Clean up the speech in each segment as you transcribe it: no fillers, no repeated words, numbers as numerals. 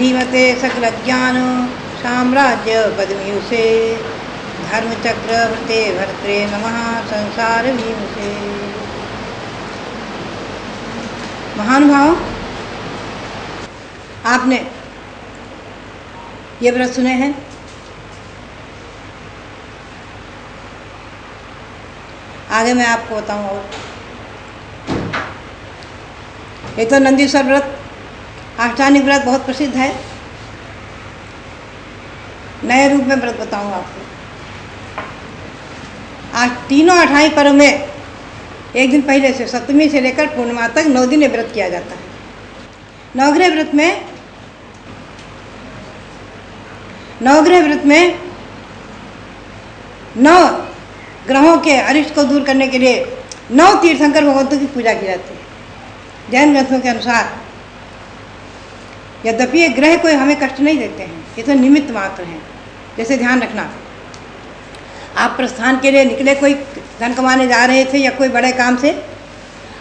श्रीमते सकल ज्ञान साम्राज्य पद्मीयुषे धर्मचक्रवर्ते भर्त्रे नमः संसार विमुषे। महानुभाव, आपने ये व्रत सुने हैं। आगे मैं आपको बताऊँ। और ये तो नंदीश्वर व्रत, अष्टांगिक व्रत बहुत प्रसिद्ध है। नए रूप में व्रत बताऊँ आपको। आज तीनों 28 पर्व में एक दिन पहले से सप्तमी से लेकर पूर्णिमा तक 9 दिन ये व्रत किया जाता है। नवग्रह व्रत में 9 ग्रहों के अरिष्ट को दूर करने के लिए 9 तीर्थंकर भगवंतों की पूजा की जाती है। जैन ग्रंथों के अनुसार यद्यपि ये ग्रह कोई हमें कष्ट नहीं देते हैं, ये तो निमित्त मात्र हैं। जैसे ध्यान रखना, आप प्रस्थान के लिए निकले, कोई धन कमाने जा रहे थे या कोई बड़े काम से,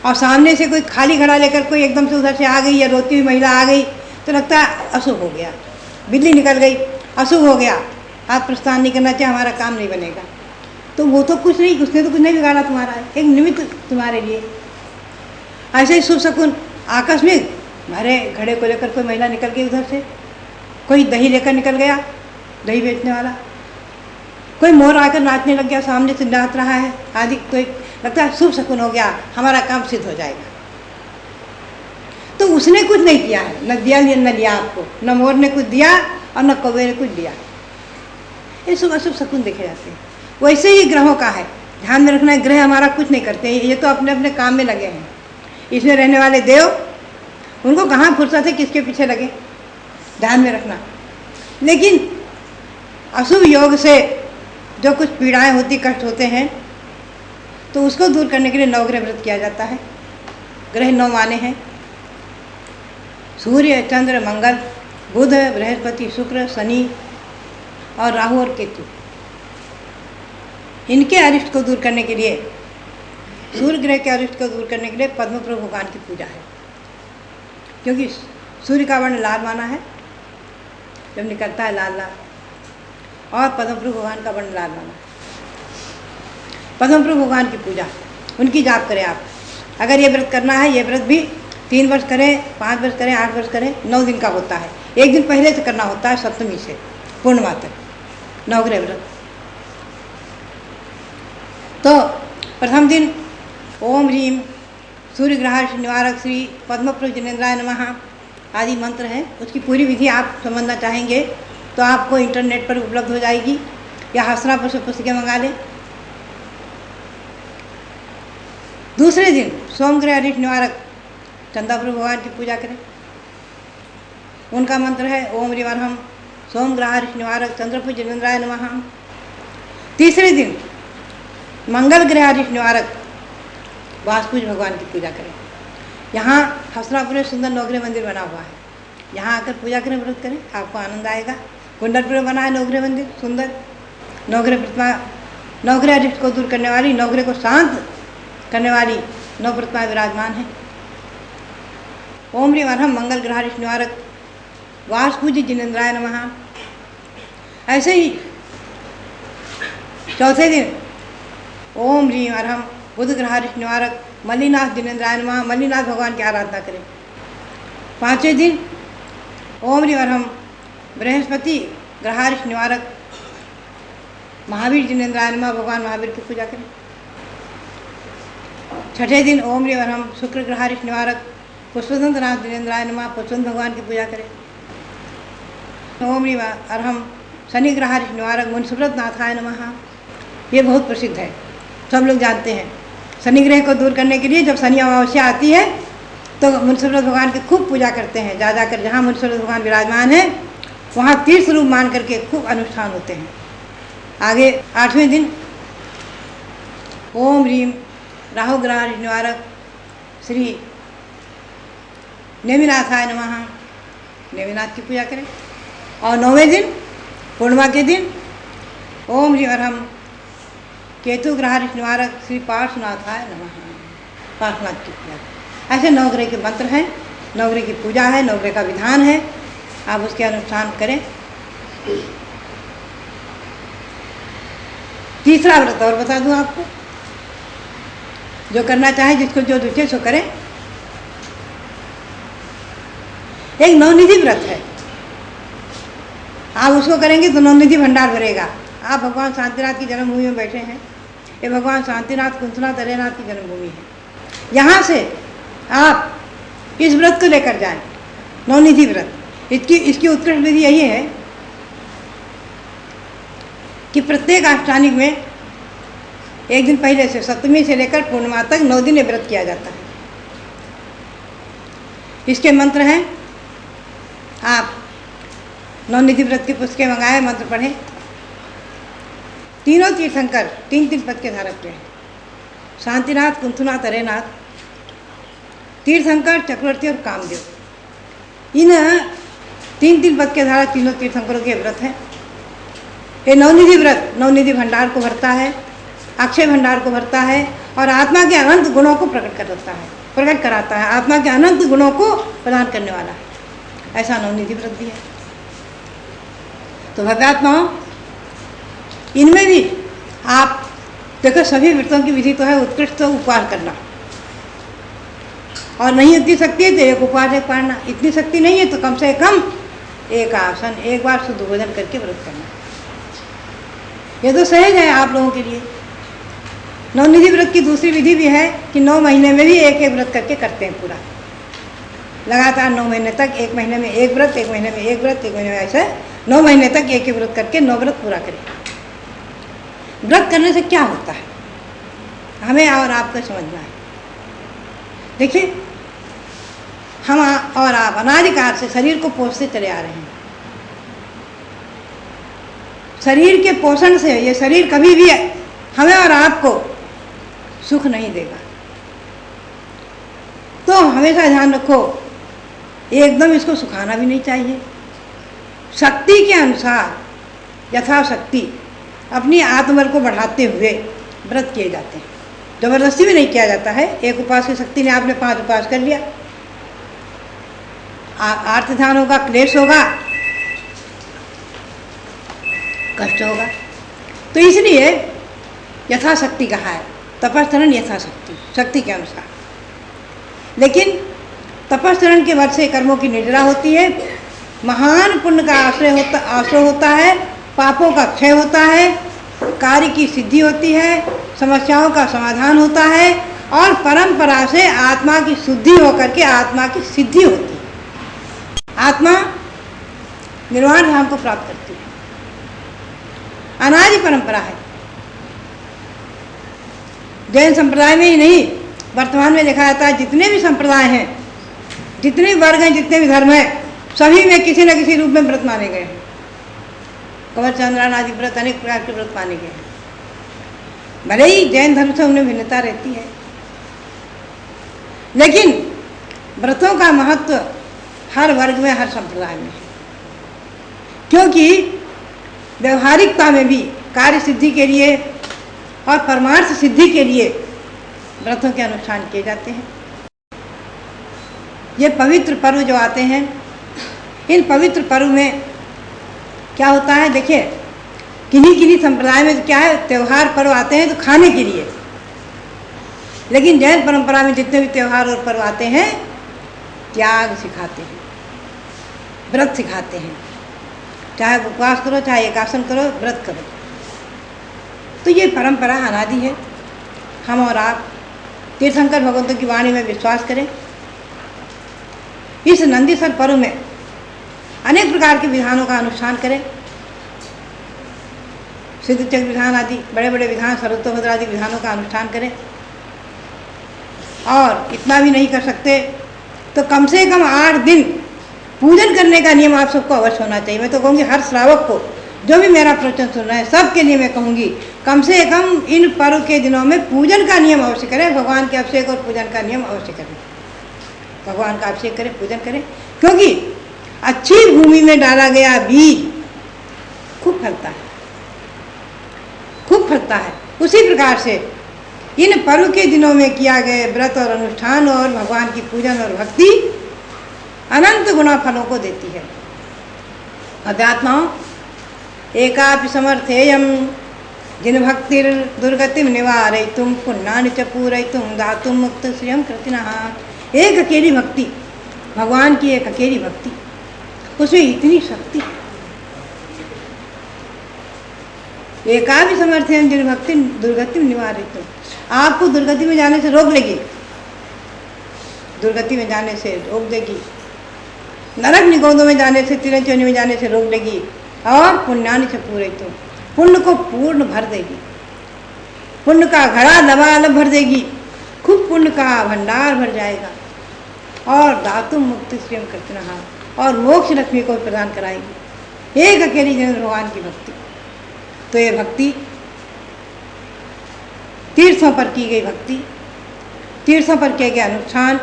और सामने से कोई खाली घड़ा लेकर कोई एकदम से उधर से आ गई या रोती हुई महिला आ गई, तो लगता है अशुभ हो गया, बिल्ली निकल गई, अशुभ हो गया, आप प्रस्थान नहीं करना चाहिए, हमारा काम नहीं बनेगा। तो वो तो कुछ नहीं, उसने तो कुछ नहीं बिगाड़ा तुम्हारा, एक निमित्त तुम्हारे लिए। ऐसे ही शुभ शकुन, आकस्मिक भरे घड़े को लेकर कोई महिला निकल गई उधर से, कोई दही लेकर निकल गया, दही बेचने वाला, कोई मोर आकर नाचने लग गया, सामने से नाच रहा है आदि, तो लगता है शुभ शकुन हो गया, हमारा काम सिद्ध हो जाएगा। तो उसने कुछ नहीं किया है, न दिया न लिया आपको, न मोर ने कुछ दिया और न कौवे ने कुछ दिया। ये शुभ अशुभ शकुन देखे जाते हैं। वैसे ही ग्रहों का है, ध्यान में रखना है। ग्रह हमारा कुछ नहीं करते, ये तो अपने अपने काम में लगे हैं। इसमें रहने वाले देव, उनको कहाँ फुर्सत है किसके पीछे लगे, ध्यान में रखना। लेकिन अशुभ योग से जो कुछ पीड़ाएं होती, कष्ट होते हैं, तो उसको दूर करने के लिए नवग्रह व्रत किया जाता है। ग्रह 9 माने हैं: सूर्य, चंद्र, मंगल, बुध, बृहस्पति, शुक्र, शनि और राहु और केतु। इनके अरिष्ट को दूर करने के लिए, सूर्य ग्रह के अरिष्ट को दूर करने के लिए पद्मप्रभु भगवान की पूजा है। क्योंकि सूर्य का वर्ण लाल माना है, जब निकलता है लाल लाल, और पद्मप्रभु भगवान का वर्ण लाल माना है। पद्मप्रभु भगवान की पूजा, उनकी जाप करें आप। अगर ये व्रत करना है, ये व्रत भी 3 वर्ष करें, 5 वर्ष करें, 8 वर्ष करें, 9 दिन का होता है। एक दिन पहले से करना होता है, सप्तमी से पूर्णिमा तक नवग्रह व्रत। तो प्रथम दिन ओम ह्रीम सूर्य ग्रह निवारक श्री पद्मप्रभु जिनेन्द्राय नमः आदि मंत्र है। उसकी पूरी विधि आप समझना चाहेंगे तो आपको इंटरनेट पर उपलब्ध हो जाएगी, या हस्तिनापुर से पुस्तकें मंगा लें। दूसरे दिन सोमग्रह अरिष्ट निवारक चंद्रप्रभु भगवान की पूजा करें। उनका मंत्र है ओम ह्रीम अर्हम सोमग्रह अरिष्ट निवारक चंद्रप्रभु जिनेन्द्राय नमः। तीसरे दिन मंगल ग्रह अरिष्ट निवारक वासुदेव भगवान की पूजा करें। यहाँ हस्तिनापुर में सुंदर नवग्रह मंदिर बना हुआ है, यहाँ आकर पूजा करें, व्रत करें, आपको आनंद आएगा। कुंडलपुर में बना है नवग्रह मंदिर, सुंदर नवग्रह प्रतिमा, नवग्रह अरिष्ट को दूर करने वाली, नवग्रह को शांत करने वाली 9 प्रतिमा विराजमान है। ओम ह्रीम अर्हम मंगल ग्रह अरिष्ट निवारक वासुदेव जिनेन्द्राय नमः। ऐसे ही चौथे दिन ओम ह्रीम अर्हम बुध ग्रह अरिष्ट निवारक मल्लिनाथ जिनेन्द्राय नमः, मल्लिनाथ भगवान की आराधना करें। 5वें दिन ओम ह्रीम अर्हम बृहस्पति ग्रह अरिष्ट निवारक महावीर जिनेन्द्राय नमः, भगवान महावीर की पूजा करें। 6ठे दिन ओम ह्रीम अर्हम शुक्र ग्रह अरिष्ट निवारक पुष्पदंतनाथ जिनेन्द्राय नमः, पुष्पदंत भगवान की पूजा करें। ओम ह्रीम अर्हम शनि ग्रह अरिष्ट निवारक मुनिसुब्रत नाथाय नमः। ये बहुत प्रसिद्ध है, सब लोग जानते हैं। शनि ग्रह को दूर करने के लिए जब शनि अमावस्या आती है तो मुनिसुब्रत भगवान की खूब पूजा करते हैं। जा जाकर जहाँ मुनिसुब्रत भगवान विराजमान है वहाँ तीर्थ रूप मान करके खूब अनुष्ठान होते हैं। आगे 8वें दिन ओम ह्रीम राहु ग्रह निवारक श्री नेमिनाथाय नमः, नेमिनाथ की पूजा करें। और 9वें दिन पूर्णिमा के दिन ओम ह्रीम अर्हम केतु ग्रह निवारक श्री पार्श्वनाथाय नमः, पार्श्वनाथ की पूजा। ऐसे 9 ग्रह के मंत्र हैं, 9 ग्रह की पूजा है, 9 ग्रह का विधान है। आप उसके अनुष्ठान करें। तीसरा व्रत और बता दूं आपको, जो करना चाहे, जिसको जो रुचे सो करें। एक नवनिधि व्रत है, आप उसको करेंगे तो नवनिधि भंडार भरेगा। आप भगवान शांतिनाथ की जन्मभूमि में बैठे हैं, ये भगवान शांतिनाथ कुंथनाथ अरेनाथ की जन्मभूमि है। यहाँ से आप इस व्रत को लेकर जाएं, नवनिधि व्रत। इसकी उत्कृष्ट विधि यही है कि प्रत्येक अष्टानिक में एक दिन पहले से, सप्तमी से लेकर पूर्णिमा तक 9 दिन ये व्रत किया जाता है। इसके मंत्र हैं, आप नवनिधि व्रत की पुस्तकें मंगाए, मंत्र पढ़ें। तीनों तीर्थंकर 3-3 पद के धारक हैं, शांतिनाथ, कुंथनाथ, अरेनाथ, तीर्थंकर, चक्रवर्ती और कामदेव। इन 3-3 पद के धारक तीनों तीर्थंकरों के व्रत हैं। ये नवनिधि व्रत नवनिधि भंडार को भरता है, अक्षय भंडार को भरता है और आत्मा के अनंत गुणों को प्रकट कराता है। आत्मा के अनंत गुणों को प्रदान करने वाला है, ऐसा नवनिधि व्रत भी है। तो भव्यात्माओं, इनमें भी आप देखो, सभी व्रतों की विधि तो है उत्कृष्ट तो उपवास करना, और नहीं इतनी शक्ति है तो एक उपवास एक पाड़ना, इतनी शक्ति नहीं है तो कम से कम एक आसन, एक बार शुद्ध भोजन करके व्रत करना। ये तो सहज है आप लोगों के लिए। नवनिधि व्रत की दूसरी विधि भी है कि 9 महीने में भी एक एक व्रत करके करते हैं पूरा, लगातार 9 महीने तक, 1 महीने में एक व्रत, 1 महीने में एक व्रत, 1 महीने में, ऐसे 9 महीने तक एक एक व्रत करके 9 व्रत पूरा करें। व्रत करने से क्या होता है हमें और आपको समझना है। देखिए, हम और आप अनादिकाल से शरीर को पोषते चले आ रहे हैं। शरीर के पोषण से ये शरीर कभी भी हमें और आपको सुख नहीं देगा। तो हमेशा ध्यान रखो, एकदम इसको सुखाना भी नहीं चाहिए। शक्ति के अनुसार यथाशक्ति अपनी आत्मबल को बढ़ाते हुए व्रत किए जाते हैं, जबरदस्ती भी नहीं किया जाता है। एक उपास की शक्ति ने आपने 5 उपास कर लिया, आर्त ध्यान होगा, क्लेश होगा, कष्ट होगा। तो इसलिए यथाशक्ति कहा है, तपस्चरण यथाशक्ति, शक्ति के अनुसार। लेकिन तपस्चरण के वध से कर्मों की निद्रा होती है, महान पुण्य का आश्रय होता है, पापों का क्षय होता है, कार्य की सिद्धि होती है, समस्याओं का समाधान होता है और परंपरा से आत्मा की शुद्धि होकर के आत्मा की सिद्धि होती है। आत्मा निर्वाण धाम को प्राप्त करती है। अनादि परंपरा है। जैन संप्रदाय में ही नहीं, वर्तमान में देखा जाता है जितने भी संप्रदाय हैं, जितने वर्ग हैं, जितने भी धर्म हैं, सभी में किसी न किसी रूप में व्रत माने गए हैं। कवच चंद्रायण आदि व्रत, अनेक प्रकार के व्रत माने गए हैं। भले ही जैन धर्म से उन्हें भिन्नता रहती है, लेकिन व्रतों का महत्व हर वर्ग में, हर संप्रदाय में है। क्योंकि व्यवहारिकता में भी कार्य सिद्धि के लिए और परमार्थ सिद्धि के लिए व्रतों के अनुष्ठान किए जाते हैं। ये पवित्र पर्व जो आते हैं, इन पवित्र पर्व में क्या होता है, देखिए, किन्हीं संप्रदाय में क्या है, त्यौहार पर्व आते हैं तो खाने के लिए, लेकिन जैन परंपरा में जितने भी त्यौहार और पर्व आते हैं, त्याग सिखाते हैं, व्रत सिखाते हैं। चाहे उपवास करो, चाहे एकासन करो, व्रत करो। तो ये परंपरा अनादि है। हम और आप तीर्थंकर भगवंतों की वाणी में विश्वास करें। इस नंदीसर पर्व में अनेक प्रकार के विधानों का अनुष्ठान करें। सिद्ध चक्र विधान आदि बड़े बड़े विधान, सर्वतोभद्र आदि विधानों का अनुष्ठान करें। और इतना भी नहीं कर सकते तो कम से कम 8 दिन पूजन करने का नियम आप सबको अवश्य होना चाहिए। मैं तो कहूँगी हर श्रावक को, जो भी मेरा प्रवचन सुन रहा है, सबके लिए मैं कहूँगी कम से कम इन पर्व के दिनों में पूजन का नियम अवश्य करें। भगवान के अभिषेक और पूजन का नियम अवश्य करें। भगवान का अभिषेक करें, पूजन करें, क्योंकि अच्छी भूमि में डाला गया बीज खूब फलता है, खूब फलता है। उसी प्रकार से इन पर्व के दिनों में किया गए व्रत और अनुष्ठान और भगवान की पूजन और भक्ति अनंत गुना फलों को देती है। अध्यात्माओं एकापि समर्थेयम जिन भक्तिर दुर्गतिम निवारयितुम पुण्यानि च पूरयितुम दातुम मुक्त श्रियम कृतिनः। एक अकेली भक्ति, भगवान की एक अकेली भक्ति, उसमें इतनी शक्ति है। एकापि समर्थेयम जिन भक्ति दुर्गतिम निवारयितुम, आपको दुर्गति में जाने से रोक लेगी, दुर्गति में जाने से रोक देगी, नरक निगोदों में जाने से, तिरंचोनी में जाने से रोक लेगी, और पुण्यानि च पूरयितुम, पुण्य को पूर्ण भर देगी, पुण्य का घड़ा लबालब भर देगी, खूब पुण्य का भंडार भर जाएगा, और दातुम मुक्ति श्रियम कृतिनः, और मोक्ष लक्ष्मी को प्रदान कराएगी। एक अकेली जिनेंद्र भगवान की भक्ति। तो ये भक्ति तीर्थों पर की गई भक्ति, तीर्थों पर किए गए अनुष्ठान,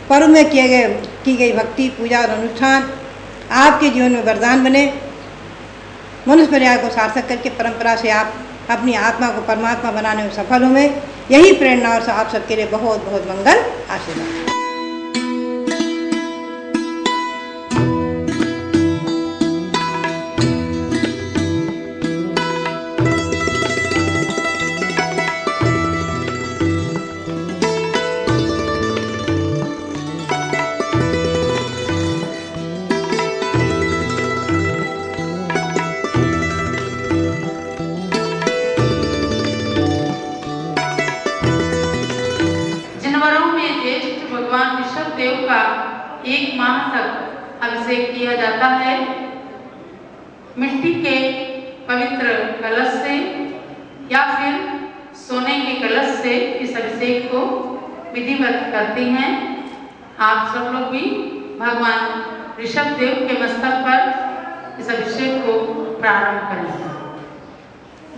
पर्व में की गई भक्ति, पूजा और अनुष्ठान आपके जीवन में वरदान बने, मनुष्य पर्याय को सार्थक करके परंपरा से आप अपनी आत्मा को परमात्मा बनाने में सफल हुए। यही प्रेरणा और आप सबके लिए बहुत बहुत मंगल आशीर्वाद। भगवान ऋषभ देव का 1 माह तक अभिषेक किया जाता है। मिट्टी के पवित्र कलश से या फिर सोने के कलश से इस अभिषेक को विधिवत करते हैं। आप सब लोग भी भगवान ऋषभ देव के मस्तक पर इस अभिषेक को प्रारंभ करें।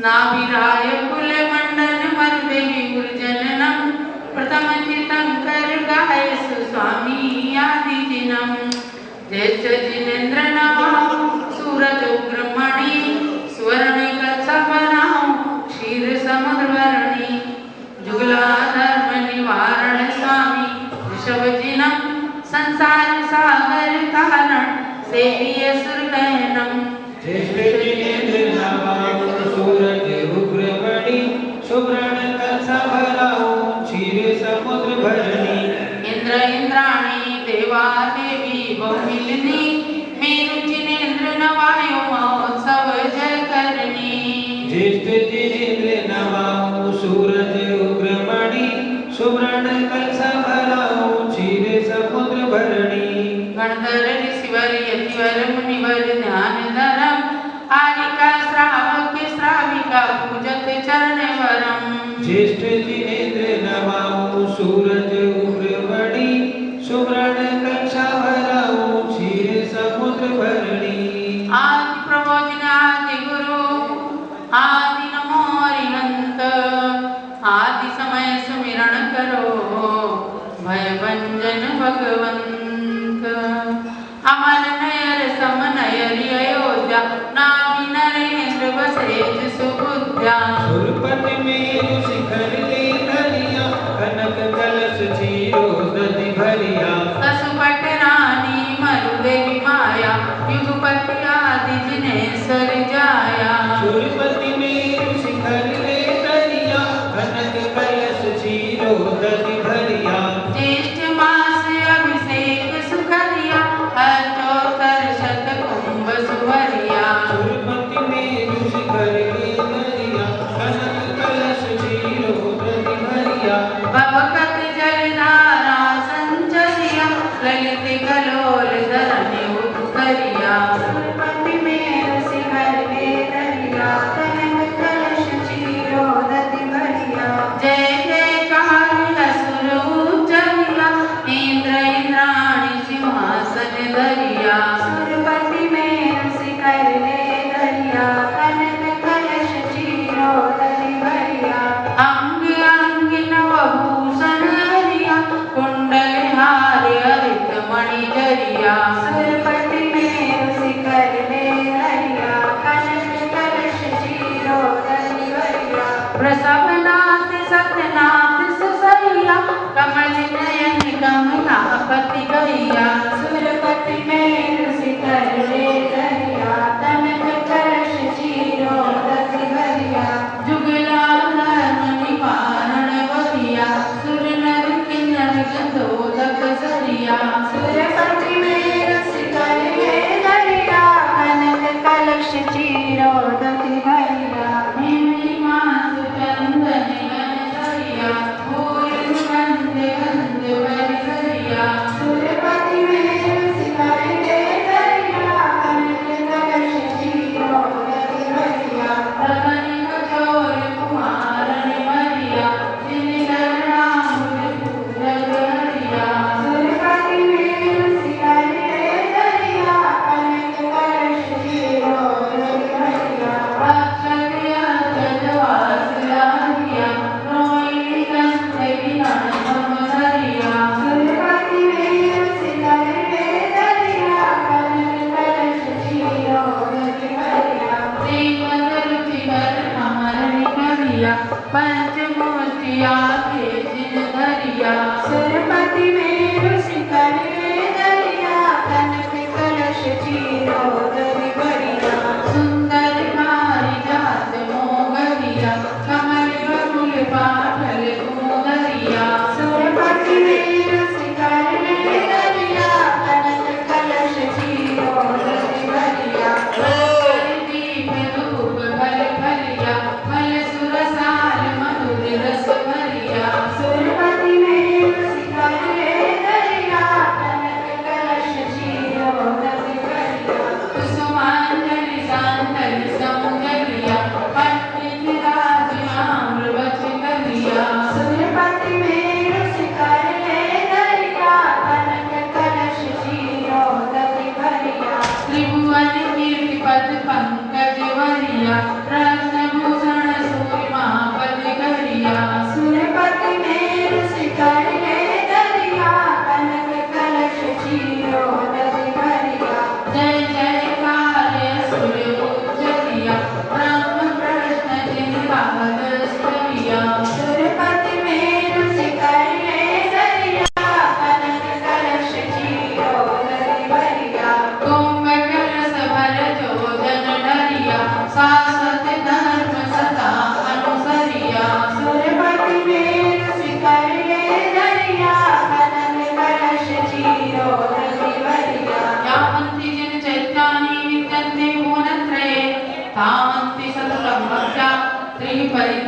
नाभिराय कुल मंडन मर देवी गुरुजननम प्रथम तीर्थंकर गाय स्वामी आदि जिनम जैस जिनेन्द्र नवाओ सूरज उग्रमणि स्वर्ण कच्छपनाओ क्षीर समुद्र वर्णि जुगला धर्म निवारण स्वामी ऋषभ जिनम संसार सागर कारण सेविय सुरगयनम जैस जिनेन्द्र नवाओ सूरज उग्रमणि सुवर्ण कच्छपनाओ समुद्र भरणी इंद्र इंद्राणी देवा देवी बहुमिलिनी मेरु जिनेन्द्र नवायो महोत्सव जय करनी ज्येष्ठ जिनेन्द्र नवाओ सूरज उग्रमणि सुवर्ण कलश भराओ क्षीर समुद्र भरणी गणधर ऋषिवर यतिवर मुनिवर ध्यान धरम आरिका श्रावक श्राविका पूजत चरण वरम ज्येष्ठ जिनेन्द्र नवाओ सूरज उग्रमणि सुवर्ण कलश भराओ क्षीर समुद्र भरणी आदि प्रबोधन आदि गुरु आदि नमो अरिहंत आदि समय सुमिरण करो भय भंजन भगवंत अमर नयर सम नयर अयोध्या नाभि नरेंद्र बसेज सुबुद्ध्या सुरपति मेरु शिखर ले धरिया कनक कलश चीरो दधि भरिया ससुपट रानी मरु देवी माया युगपति आदि जिनेश्वर जाया सुरपति मेरु शिखर ले धरिया कनक कलश चीरो दधि भरिया ज्येष्ठ मास अभिषेक सुखरिया अष्टोत्तर शत कुंभ सुभरिया सुरपति मेरु शिखर ले धरिया कनक कलश चीरो दधि भरिया भवकत जलधारा संचरिया ललित कलोल धरणी उत्तरिया सुरपति मेरु शिखर ले धरिया कनक कलश चीरो दधि भरिया जय जयकार असुर उज्जवला इंद्र इंद्राणी सिंहासन धरिया सुरपति मेरु शिखर ले धरिया कनक कलश चीरो दधि भरिया अंग अंग नवभूषण हरिया कुंडल हार हरित मणि जरिया सुरपति मेरु शिखर ले फलित